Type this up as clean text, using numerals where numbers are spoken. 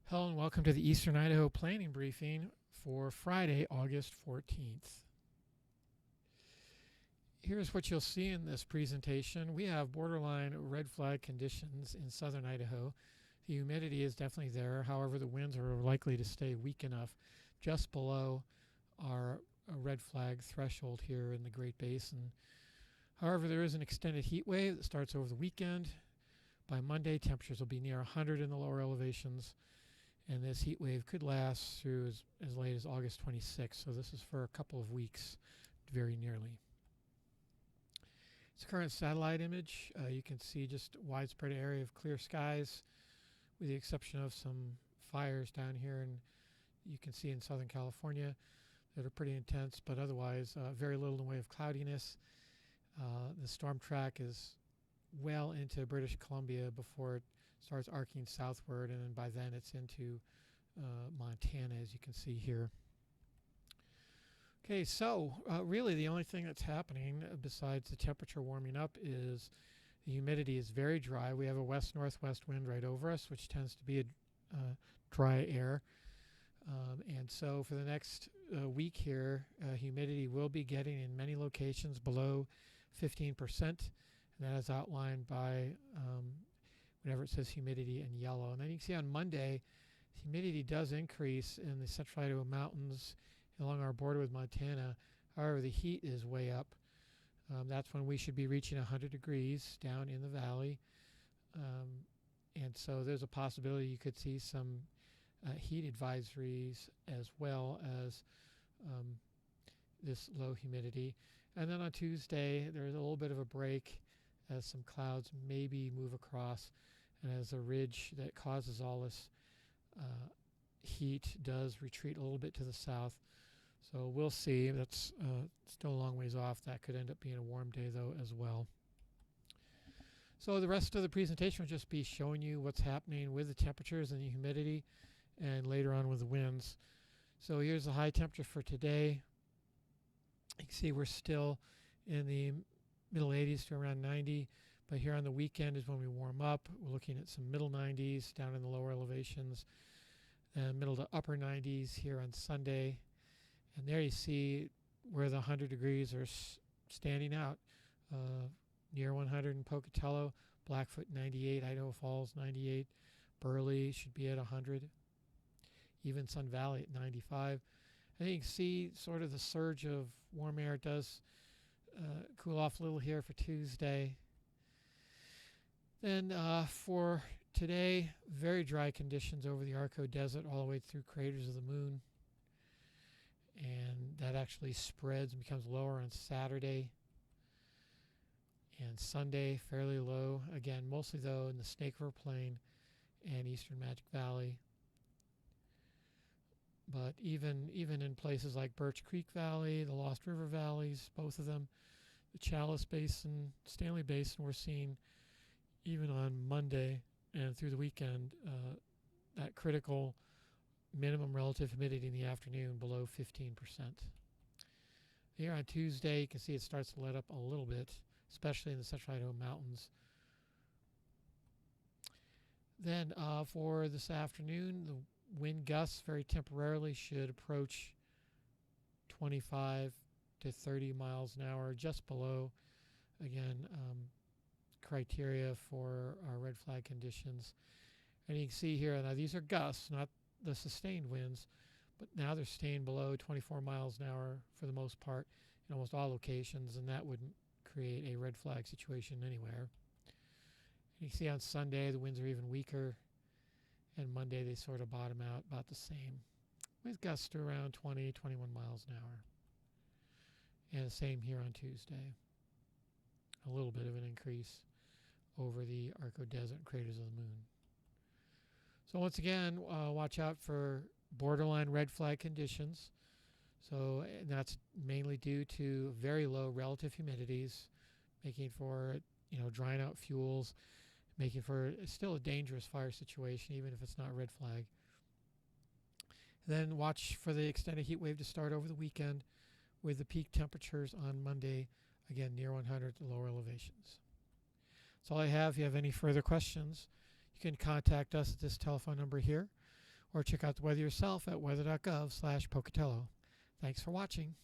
Hello and welcome to the Eastern Idaho Planning Briefing for Friday, August 14th. Here's what you'll see in this presentation. We have borderline red flag conditions in southern Idaho. The humidity is definitely there. However, the winds are likely to stay weak enough just below our red flag threshold here in the Great Basin. However, there is an extended heat wave that starts over the weekend. By Monday, temperatures will be near 100 in the lower elevations. And this heat wave could last through as late as August 26th. So this is for a couple of weeks, very nearly. It's a current satellite image. You can see just a widespread area of clear skies, with the exception of some fires down here, and you can see in Southern California that are pretty intense, but otherwise very little in the way of cloudiness. The storm track is well into British Columbia before it starts arcing southward, and then by then it's into Montana, as you can see here. Okay, so really the only thing that's happening besides the temperature warming up is the humidity is very dry. We have a west-northwest wind right over us, which tends to be a dry air. And so for the next week here, humidity will be getting in many locations below 15%, and that is outlined by whenever it says humidity in yellow. And then you can see on Monday, humidity does increase in the central Idaho mountains along our border with Montana. However, the heat is way up. That's when we should be reaching 100 degrees down in the valley. And so there's a possibility you could see some heat advisories as well as this low humidity. And then on Tuesday, there's a little bit of a break as some clouds maybe move across, and as a ridge that causes all this heat does retreat a little bit to the south. So we'll see. That's still a long ways off. That could end up being a warm day, though, as well. So the rest of the presentation will just be showing you what's happening with the temperatures and the humidity, and later on with the winds. So here's the high temperature for today. You can see we're still in the middle 80s to around 90, but here on the weekend is when we warm up. We're looking at some middle 90s down in the lower elevations, and middle to upper 90s here on Sunday. And there you see where the 100 degrees are standing out. Near 100 in Pocatello, Blackfoot 98, Idaho Falls 98, Burley should be at 100, even Sun Valley at 95. And you can see sort of the surge of warm air. It does cool off a little here for Tuesday. Then for today, very dry conditions over the Arco Desert all the way through Craters of the Moon. And that actually spreads and becomes lower on Saturday. And Sunday, fairly low. Again, mostly though in the Snake River Plain and Eastern Magic Valley. But even in places like Birch Creek Valley, the Lost River Valleys, both of them, the Chalice Basin, Stanley Basin, we're seeing even on Monday and through the weekend that critical minimum relative humidity in the afternoon below 15%. Here on Tuesday, you can see it starts to let up a little bit, especially in the central Idaho mountains. Then for this afternoon, the wind gusts very temporarily should approach 25 to 30 miles an hour, just below, again, criteria for our red flag conditions. And you can see here, now these are gusts, not the sustained winds, but now they're staying below 24 miles an hour for the most part in almost all locations, and that wouldn't create a red flag situation anywhere. And you can see on Sunday the winds are even weaker, and Monday they sort of bottom out about the same, with gusts to around 20, 21 miles an hour. And the same here on Tuesday. A little bit of an increase over the Arco Desert and Craters of the Moon. So once again, watch out for borderline red flag conditions. So that's mainly due to very low relative humidities, making for drying out fuels, making for still a dangerous fire situation, even if it's not red flag. Then watch for the extended heat wave to start over the weekend, with the peak temperatures on Monday, again near 100 at lower elevations. That's all I have. If you have any further questions, you can contact us at this telephone number here, or check out the weather yourself at weather.gov/Pocatello. Thanks for watching.